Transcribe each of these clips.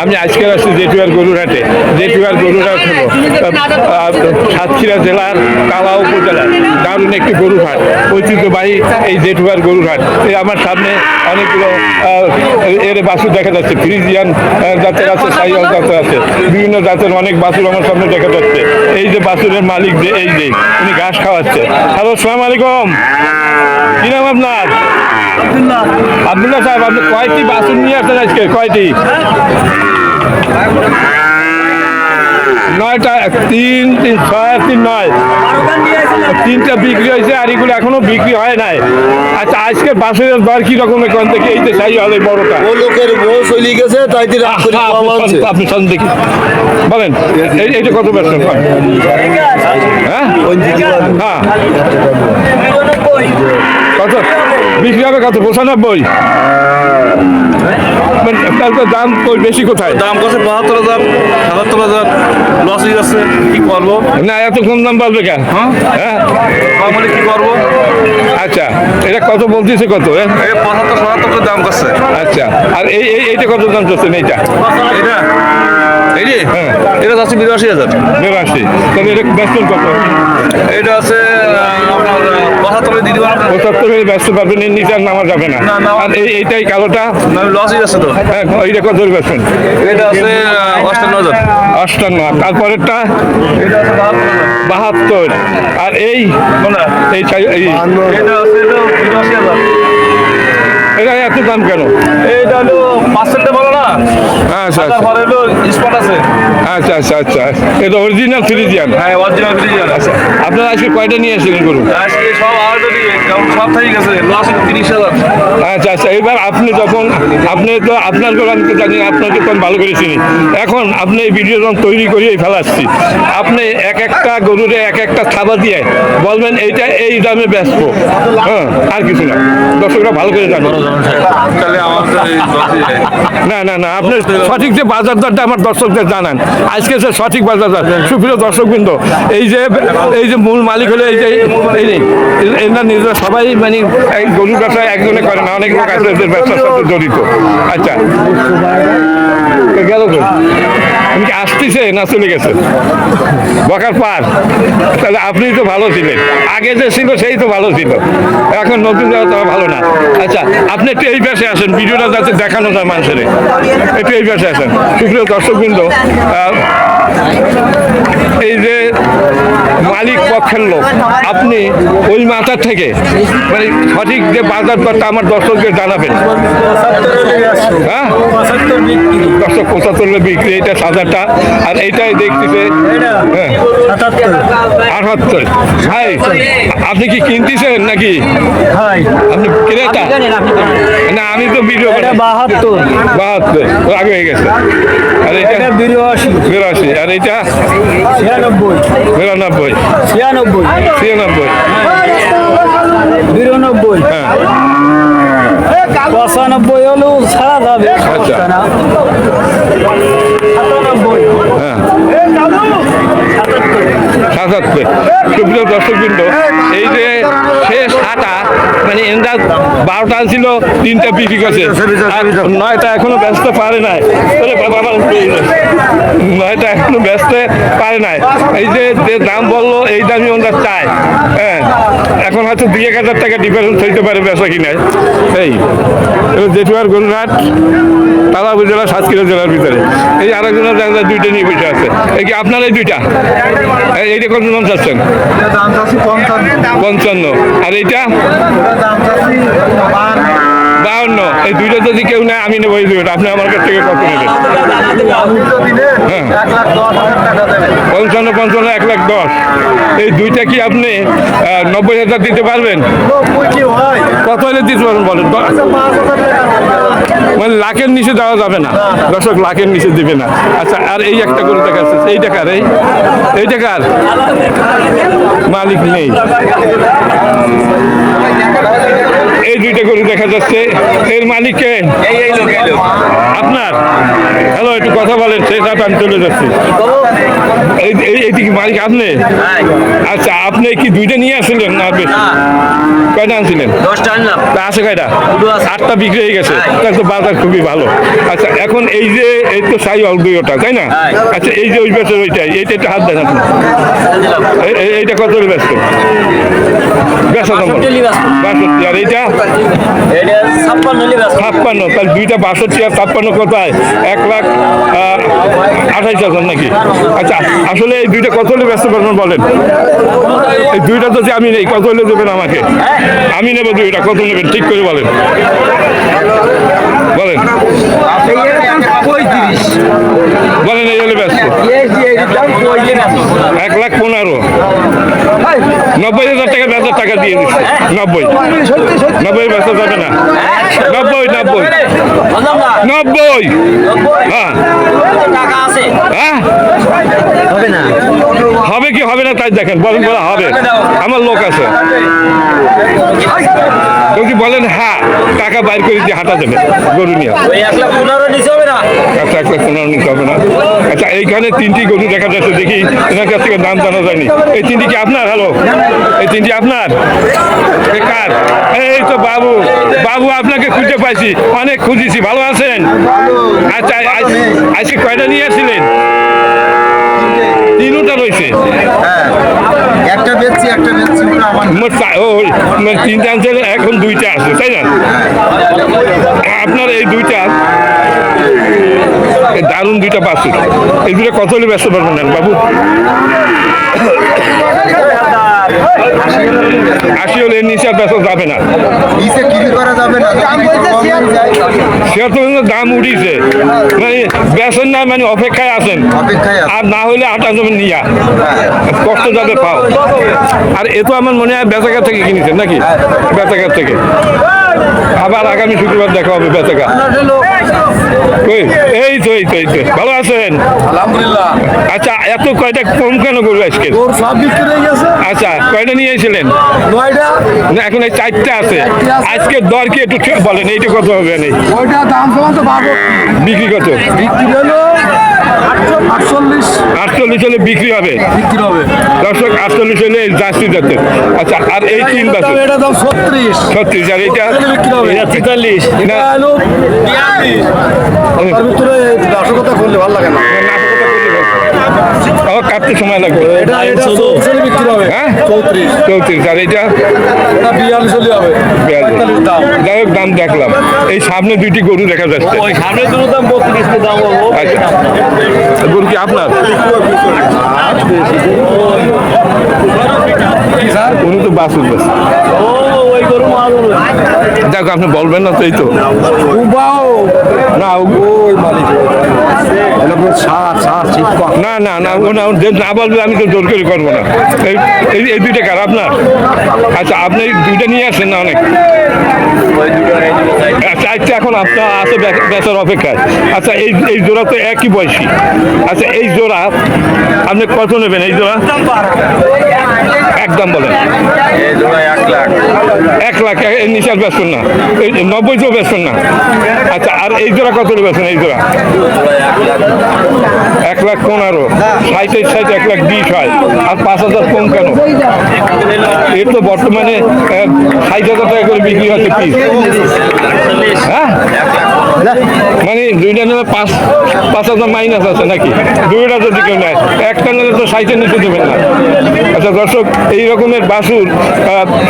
আমি আজকে আসছি জেঠুয়ার গরুরহাটে। জেঠুয়ার গরুরহাট হলো সাতক্ষীরা জেলার কালা উপজেলার দারুণ একটি গরুরহাট, ঐতিহ্যবাহী এই জেঠুয়ার গরুরহাট। এই আমার সামনে অনেকগুলো এর বাছুর দেখা যাচ্ছে, ফ্রিজিয়ান জাতের আছে, সাইওয়াল জাতের আছে, বিভিন্ন জাতের অনেক বাছুর আমার সামনে দেখা যাচ্ছে। এই যে বাছুরের মালিক যে এই যে উনি ঘাস খাওয়াচ্ছে। হ্যালো, আসসালামু আলাইকুম, কি নাম আপনার? আব্দুল্লাহ সাহেব, আপনি কয়টি বাছুর নিয়ে আসছেন আজকে? কয়টি? 9টা। 3 3 6 3 9 3টা বিক্রি হয়েছে, আর এগুলো এখনো বিক্রি হয় নাই। আচ্ছা, আজকে বাছুরের দর কি রকম এখন থেকে? এই যে সাই হলে বড়টা লোকের বউ চলে গেছে, তাই আপনি শুন দেখি বলেন, এইটা কত ব্যবসা? হ্যাঁ হ্যাঁ, কত বিক্রি হবে? কত? 95। তাহলে তো দাম বেশি। কোথায় দাম করছে? 72,000 77,000। লস হয়ে যাচ্ছে, কি করবো? না, এত কম দাম বলবে কেন? হ্যাঁ মানে কি করবো? আচ্ছা, এটা কত বলতেছে? কত? 75-77 দাম করছে। আচ্ছা, আর এইটা কত দাম চলছে? এইটা হ্যাঁ, এটা যাচ্ছে 82,000। 82। তাহলে এটা বেচবেন কত? এটা আছে আপনার 75 দিতে পারবো। 75 ব্যস্ত পারবেন, এর নিচে আর নামা যাবে না। আর এইটাই কালোটা লস হয়ে যাচ্ছে তো। হ্যাঁ, এইটা কত বেচবেন? এটা আছে 58,000। 58। আর তারপরেরটা এটা আছে 72। আর এই এটা আছে 82,000। এটা এত দাম কেন? এইটা হলো 5 বলো না। আচ্ছা আচ্ছা পরে হলো স্পট আছে। আচ্ছা আচ্ছা আচ্ছা, এটা অরিজিনাল ফ্রিজিয়ান। হ্যাঁ, অরিজিনাল ফ্রিজিয়ান আছে। আপনারা আজকে কয়টা নিয়ে এসেছিলেন গরু? আজকে সব অলরেডি সব থেকে গেছে, লস 30,000। আচ্ছা আচ্ছা, এবার আপনি যখন আপনি তো আপনার গরু আমি তো জানি, আপনাকে তো আমি ভালো করে চিনি। এখন আপনি এই ভিডিও যখন তৈরি করিয়ে ফেলাচ্ছি, আপনি এক একটা গরুরে এক একটা থাবা দিয়ে বলবেন এইটা এই দামে বেচবো। হ্যাঁ, আর কিছু না, দর্শকরা ভালো করে জানো। তাহলে না না না, আপনি সঠিক যে বাজার দরটা আমার দর্শকদের জানান। আজকে যে সঠিক বাজার দর, সুপ্রিয় দর্শকবৃন্দ, এই যে মূল মালিক হলে এরা নিজেরা সবাই মানে গরু ব্যবসা একজনে করে না, অনেক লোক আছে এদের ব্যবসার সাথে জড়িত। আচ্ছা, গেল তুমি কি আসতেছে না চলে গেছে? বকার পার। তাহলে আপনি তো ভালো ছিলেন, আগে যে ছিল সেই তো ভালো ছিল, এখন নতুন যাওয়া তো ভালো না। আচ্ছা, আপনি একটু এই পাশে আসেন, ভিডিওটা যাতে দেখানো যায় মানুষের, একটু এই পাশে আসেন। সুপ্রিয় দর্শকবৃন্দ, এই যে মালিক পক্ষের লোক, আপনি ওই মাথার থেকে মানে সঠিক যে বাজার দরটা আমার দর্শকদের জানাবেন। হ্যাঁ, 75 বিক্রি, এটা 7,000টা। আর এইটাই দেখতেছে 78। ভাই, আপনি কি কিনতেছেন নাকি? আপনি ক্রেতা? না, আমি তো ভিডিও 72 আগে হয়ে গেছে। আর এটা 82। আর এইটা 96 99 96 96 92 হ্যাঁ 95 হলেও ছাড়া যাবে। আচ্ছা। না 97 হ্যাঁ 77। সুপ্রিয় দর্শকবৃন্দ, এই যে শেষ হাটা মানে এন্দা 12টা ছিল, 3টা বিক্রি করছে, আর 9টা এখনো বেচতে পারে নাই। 9টা এখনো বেচতে পারে নাই। এই যে দাম বললো এই দামই ওনারা চায়। হ্যাঁ, এখন হয়তো 2-1 হাজার টাকা ডিফারেন্স হইতে পারে বেচা কিনায়। এই জেঠুয়ার গরুরহাট, কালা উপজেলা, সাতক্ষীরা জেলার ভিতরে। এই আরেকজনের জায়গায় 2টা নিয়ে বসে আছে। এই কি আপনার এই 2টা? এইটা কত দাম চাচ্ছেন? 55। আর এইটা 52। এই 2টা যদি কেউ নেয় আমি নেবো এই 2টা। আপনি আমার কাছ থেকে কত নেবেন? হ্যাঁ, 55 1,10,000। এই 2টা কি আপনি 90,000 দিতে পারবেন? কত হলে দিতে পারবেন বলেন? মানে লাখের নিচে দেওয়া যাবে না দর্শক, লাখের নিচে দিবে না। আচ্ছা, আর এই একটা করে দেখাচ্ছে, এই টাকার এই টাকার মালিক নেই। এই দুইটা গরু দেখা যাচ্ছে, এর মালিককে আপনার। হ্যালো, একটু কথা বলেন, সেটা আমি চলে যাচ্ছি। এইদিকে মালিক আপনি? আচ্ছা, আপনি কি দুইটা নিয়ে আসছিলেন না বেশি? কয়টা আনছিলেন? 10টা আনলাম। তা আছে কয়টা? দুটো আছে। 8টা বিক্রি হয়ে গেছে, তাহলে তো বাজার খুবই ভালো। আচ্ছা, এখন এই যে এই তো সাই দুইটা, তাই না? আচ্ছা, এই যে ওই বেচের ওইটাই, এইটা একটু হাত দেন আপনি। এইটা কত ব্যস্ত? বেচা দাম 62, আর এইটা এটা 56 লিবাস। 56। তাহলে দুইটা 62 আর 56 কোথায়? 1,28,000 নাকি? আচ্ছা, আসলে এই দুইটা কত হলে ব্যস্ত পারবেন বলেন? এই দুইটা যদি আমি নেই, কত হলে দেবেন আমাকে? আমি নেবো দুইটা, কত নেবেন ঠিক করে বলেন, বলেন বলেন। এই হলে ব্যস্ত 1,15,000, 90,000 টাকা বেচার টাকা দিয়ে দিচ্ছে। 90 বেচা যাবে না? 90 হ্যাঁ হ্যাঁ, হবে কি হবে না তাই দেখেন, বলেন বলা হবে। আমার লোক আছে, যদি বলেন হ্যাঁ, টাকা বাইর করে দিয়ে হাঁটা যাবে গরু নিয়ে। আচ্ছা, 1,15,000 নিতে হবে না? আচ্ছা, এইখানে 3টি গরু দেখা যাচ্ছে, দেখি এনার কাছ থেকে দাম জানা যায়নি। এই 3টি কি আপনার? হ্যালো, এই 3টি আপনার? এ কার? এই তো বাবু, বাবু আপনাকে খুঁজে পাইছি, অনেক খুঁজেছি। ভালো আছেন? আচ্ছা, আজকে কয়টা নিয়ে আসছিলেন? 3টা রয়েছে। একটা বেচছি মোট 3টা আনছেন, এখন 2টা আছে, তাই না? আপনার এই 2টা দারুণ 2টা বাছুর, এই 2টা কত হলে ব্যস্ত পারবেন না বাবু? 80 হলে নিচে আর বেচা যাবে না। নিচে কিনে করা যাবে না, সে তো দাম উঠিছে, মানে বেচেন না, মানে অপেক্ষায় আছেন। অপেক্ষায় আছে। আর না হইলে আটা জমি নিয়া কষ্ট যাবে পাও। আর এ তো আমার মনে হয় বেচাকার থেকে কিনেছেন নাকি? বেচাকার থেকে। আবার আগামী শুক্রবার দেখা হবে বেচাকা। এই তো ভালো আছেন? আলহামদুলিল্লাহ। আচ্ছা, এত কয়টা কম কেন করবো আজকে? তোর সব বিক্রি হয়ে গেছে। আচ্ছা, কয়টা নিয়ে এসেছিলেন? 9টা। না, এখন এই 4টা আছে। আজকে দর কি একটু বলেন, এইটা কত হবে? নেই ওইটা দাম সমান তো পাবো। বিক্রি কত? বিক্রি হলো 48। 48 হলে বিক্রি হবে। বিক্রি হবে। দর্শক, 48 হলে জার্সি জাতের। আচ্ছা, আর এই 3 বছর এটা দাম 36। 36, আর এইটা বিক্রি হবে। এটা 43 এটা না? হলো 42। তার ভিতরে নাশকতা করলে ভালো লাগে না। কাটতে সময় লাগবে। এটা 34 বিক্রি হবে। হ্যাঁ, 34। 34, আর এইটা এটা 42 হলে হবে। 42। দাম। যাই হোক, দাম দেখলাম। এই সামনে 2টি গরু দেখা যাচ্ছে। ওই সামনে দুটো দাম 32 দাম হলো। আচ্ছা, গরু কি আপনার? উনি তো বাস উঠবেছে। ওই গরু মাল দেখো, আপনি বলবেন না তো? এই তো না, ওই মালিক। এটা পুরো না না না, ও না বলবে, আমি তো জোর করে করবো না। এই 2টা কার আপনার? আচ্ছা, আপনি 2টা নিয়ে আসেন না অনেক? আচ্ছা, এখন আপনার আছে বেচার অপেক্ষায়। আচ্ছা, এই জোড়া তো একই বয়সী। আচ্ছা, এই জোড়া আপনি কত নেবেন? এই জোড়া একদম বলেন। 1,00,000, এর নিচে আর বেচবেন না? 90 বেচবেন না? আচ্ছা, আর এই জোড়া কত বেচবেন? এই জোড়া 1,15,000, 60 1,20,000 হয়। আর 5,000 কম কেন? এর তো বর্তমানে 60,000 টাকা করে বিক্রি হচ্ছে পিস। হ্যাঁ, মানে 2টা নেবে 5,000 মাইনাস আছে নাকি? 2টা যদি কেউ নেয়, একটা নেলে তো 60-এর নিচে দেবেন না। আচ্ছা দর্শক, এই রকমের বাছুর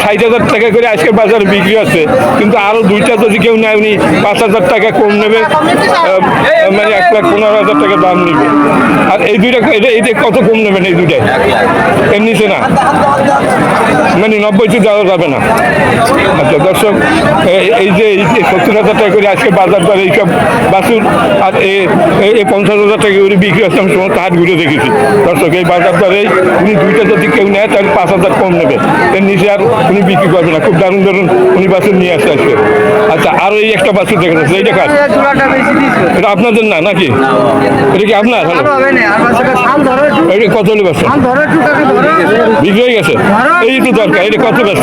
60,000 টাকা করে আজকে বাজারে বিক্রি হচ্ছে, কিন্তু আরও 2টা যদি কেউ নেয়, উনি 5,000 টাকা কম নেবে, মানে 1,15,000 টাকা দাম নেবে। আর এই 2টা এইটা কত কম নেবেন? এই 2টায় এর নিচে না, মানে 90-তে যাওয়া যাবে না। আচ্ছা দর্শক, এই যে 70,000 টাকা করে আজকে বাজার দর এইসব বাছুর, আর এই 50,000 টাকা করে বিক্রি হচ্ছে। আমি সমস্ত হাট ঘুরে দেখেছি দর্শক, এই বাজার দরে উনি 2টা যদি কেউ নেয়, তাহলে 5,000 কম নেবে, এর নিচে আর উনি বিক্রি করবে না। খুব দারুণ দারুণ উনি বাছুর নিয়ে আসছে আজকে। আচ্ছা, আরও এই একটা বাছুর দেখেন, এইটা কাজ, এটা আপনাদের না নাকি? এটা কি আপনার? হ্যালো, এটা কত হলে ব্যস্ত? বিক্রি হয়ে গেছে? এই তো দরকার, এটা কত ব্যস্ত?